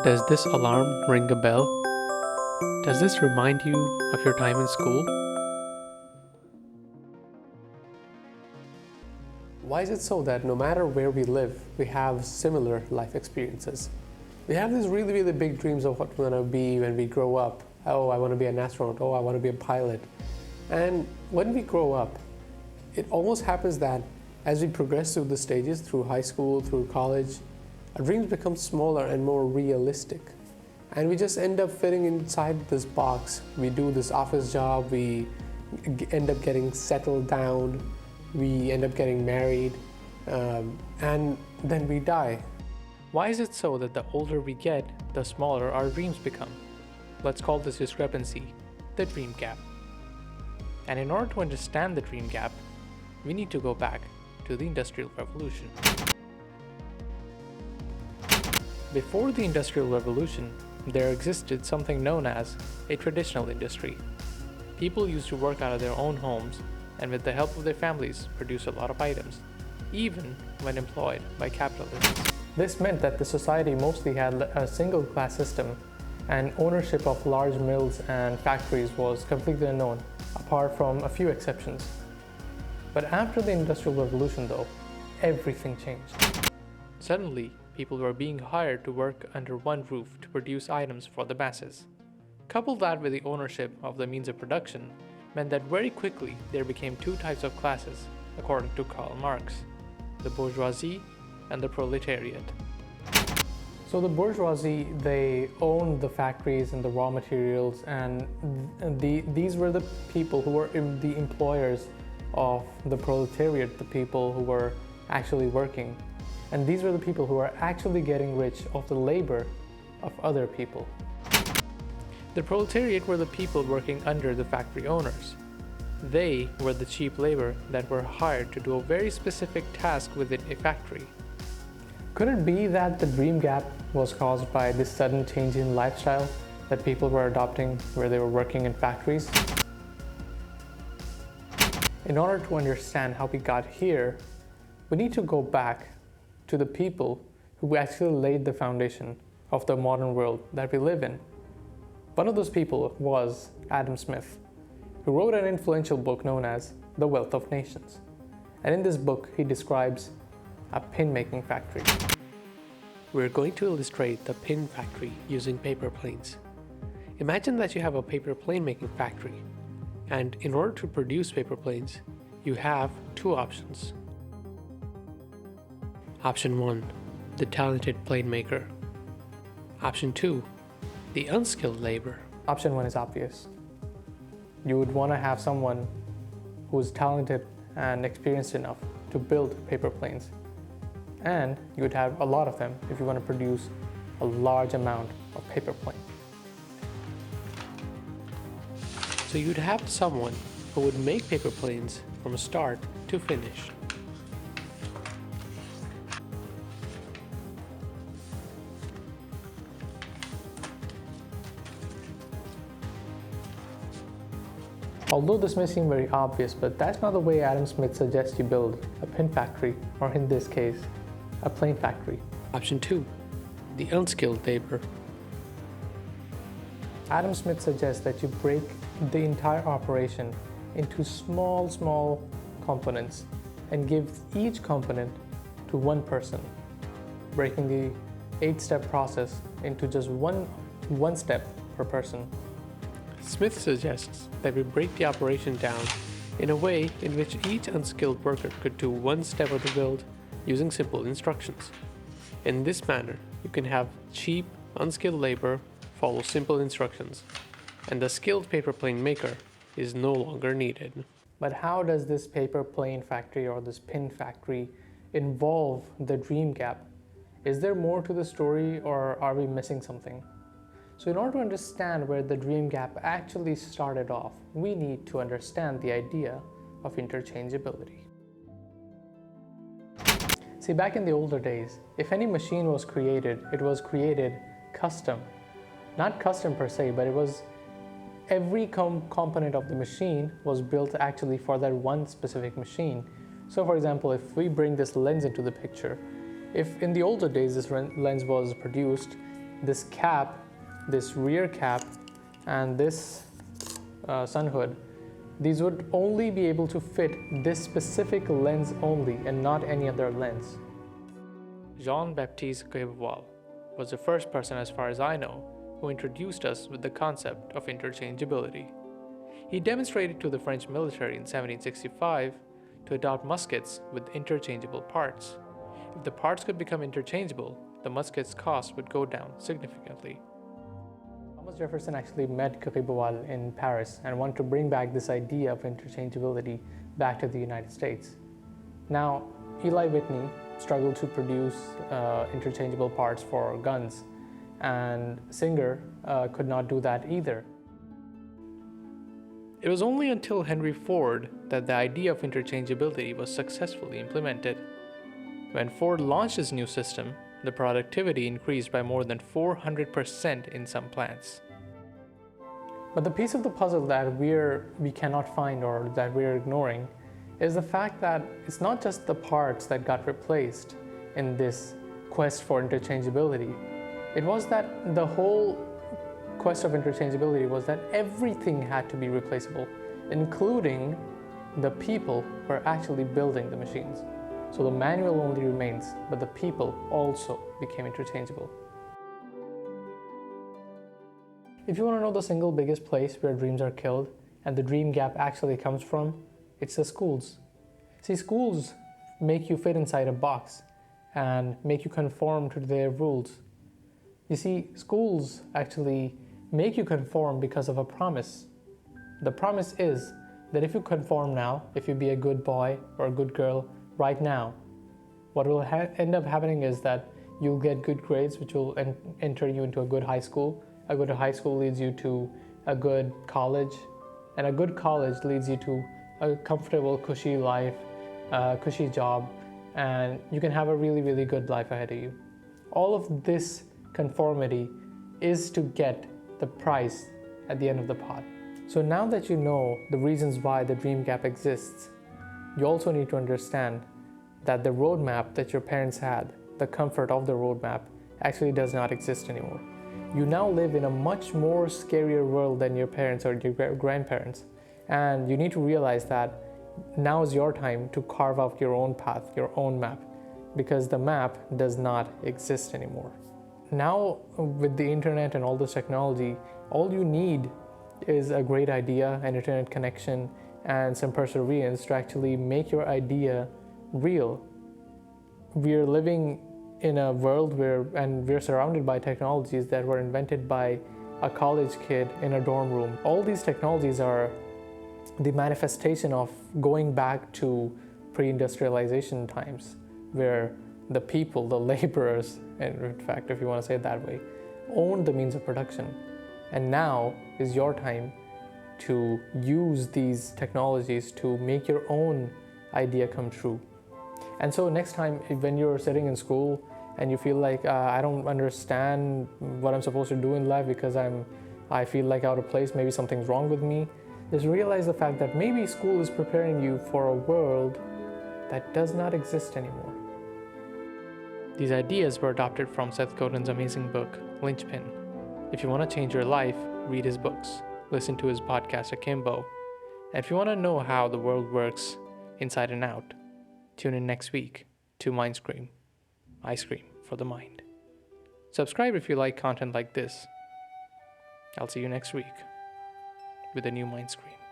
Does this alarm ring a bell? Does this remind you of your time in school? Why is it so that no matter where we live, we have similar life experiences? We have these really big dreams of what we want to be when we grow up. Oh, I want to be an astronaut. Oh, I want to be a pilot. And when we grow up, it almost happens that as we progress through the stages, through high school, through college, our dreams become smaller and more realistic. And we just end up fitting inside this box. We do this office job, we end up getting settled down, we end up getting married, and then we die. Why is it so that the older we get, the smaller our dreams become? Let's call this discrepancy the dream gap. And in order to understand the dream gap, we need to go back to the Industrial Revolution. Before the Industrial Revolution, there existed something known as a traditional industry. People used to work out of their own homes and with the help of their families produce a lot of items, even when employed by capitalists. This meant that the society mostly had a single class system, and ownership of large mills and factories was completely unknown, apart from a few exceptions. But after the Industrial Revolution though, everything changed. Suddenly, people were being hired to work under one roof to produce items for the masses. Couple that with the ownership of the means of production meant that very quickly there became two types of classes, according to Karl Marx: the bourgeoisie and the proletariat. So the bourgeoisie, they owned the factories and the raw materials, and these were the people who were the employers of the proletariat, the people who were actually working. And these were the people who were actually getting rich off the labor of other people. The proletariat were the people working under the factory owners. They were the cheap labor that were hired to do a very specific task within a factory. Could it be that the dream gap was caused by this sudden change in lifestyle that people were adopting where they were working in factories? In order to understand how we got here, we need to go back to the people who actually laid the foundation of the modern world that we live in. One of those people was Adam Smith, who wrote an influential book known as The Wealth of Nations. And in this book, he describes a pin-making factory. We're going to illustrate the pin factory using paper planes. Imagine that you have a paper plane making factory, and in order to produce paper planes, you have two options. Option 1, the talented plane maker. Option 2, the unskilled labor. Option 1 is obvious. You would want to have someone who is talented and experienced enough to build paper planes. And you would have a lot of them if you want to produce a large amount of paper plane. So you'd have someone who would make paper planes from start to finish. Although this may seem very obvious, but that's not the way Adam Smith suggests you build a pin factory, or in this case, a plane factory. Option 2, the unskilled labor. Adam Smith suggests that you break the entire operation into small components and give each component to one person, breaking the 8-step process into just one step per person. Smith suggests that we break the operation down in a way in which each unskilled worker could do one step of the build using simple instructions. In this manner, you can have cheap, unskilled labor follow simple instructions, and the skilled paper plane maker is no longer needed. But how does this paper plane factory or this pin factory involve the dream gap? Is there more to the story, or are we missing something? So in order to understand where the dream gap actually started off, we need to understand the idea of interchangeability. See, back in the older days, if any machine was created, it was created custom. Not custom per se, but it was every component of the machine was built actually for that one specific machine. So for example, if we bring this lens into the picture, if in the older days this lens was produced this cap, this rear cap, and this sun hood, these would only be able to fit this specific lens only and not any other lens. Jean-Baptiste Guéval was the first person, as far as I know, who introduced us with the concept of interchangeability. He demonstrated to the French military in 1765 to adopt muskets with interchangeable parts. If the parts could become interchangeable, the musket's cost would go down significantly. Thomas Jefferson actually met Guéval in Paris and wanted to bring back this idea of interchangeability back to the United States. Now, Eli Whitney struggled to produce interchangeable parts for guns, and Singer could not do that either. It was only until Henry Ford that the idea of interchangeability was successfully implemented. When Ford launched his new system, the productivity increased by more than 400% in some plants. But the piece of the puzzle that we cannot find, or that we're ignoring, is the fact that it's not just the parts that got replaced in this quest for interchangeability. It was that the whole quest of interchangeability was that everything had to be replaceable, including the people who are actually building the machines. So the manual only remains, but the people also became interchangeable. If you want to know the single biggest place where dreams are killed and the dream gap actually comes from, it's the schools. See, schools make you fit inside a box and make you conform to their rules. You see, schools actually make you conform because of a promise. The promise is that if you conform now, if you be a good boy or a good girl right now, what will end up happening is that you'll get good grades, which will enter you into a good high school. A good high school leads you to a good college, and a good college leads you to a comfortable, cushy life, cushy job, and you can have a really, really good life ahead of you. All of this conformity is to get the prize at the end of the pot. So now that you know the reasons why the dream gap exists, you also need to understand that the roadmap that your parents had, the comfort of the roadmap, actually does not exist anymore. You now live in a much more scarier world than your parents or your grandparents. And you need to realize that now is your time to carve out your own path, your own map, because the map does not exist anymore. Now, with the internet and all this technology, all you need is a great idea, an internet connection, and some perseverance to actually make your idea real. We're living in a world and we're surrounded by technologies that were invented by a college kid in a dorm room. All these technologies are the manifestation of going back to pre-industrialization times, where the people, the laborers, and in fact, if you want to say it that way, owned the means of production. And now is your time to use these technologies to make your own idea come true. And so next time when you're sitting in school and you feel like I don't understand what I'm supposed to do in life because I feel like out of place, maybe something's wrong with me, just realize the fact that maybe school is preparing you for a world that does not exist anymore. These ideas were adopted from Seth Godin's amazing book, Linchpin. If you want to change your life, read his books, listen to his podcast, Akimbo, and if you want to know how the world works inside and out, tune in next week to Mindscream, ice cream for the mind. Subscribe if you like content like this. I'll see you next week with a new Mindscream.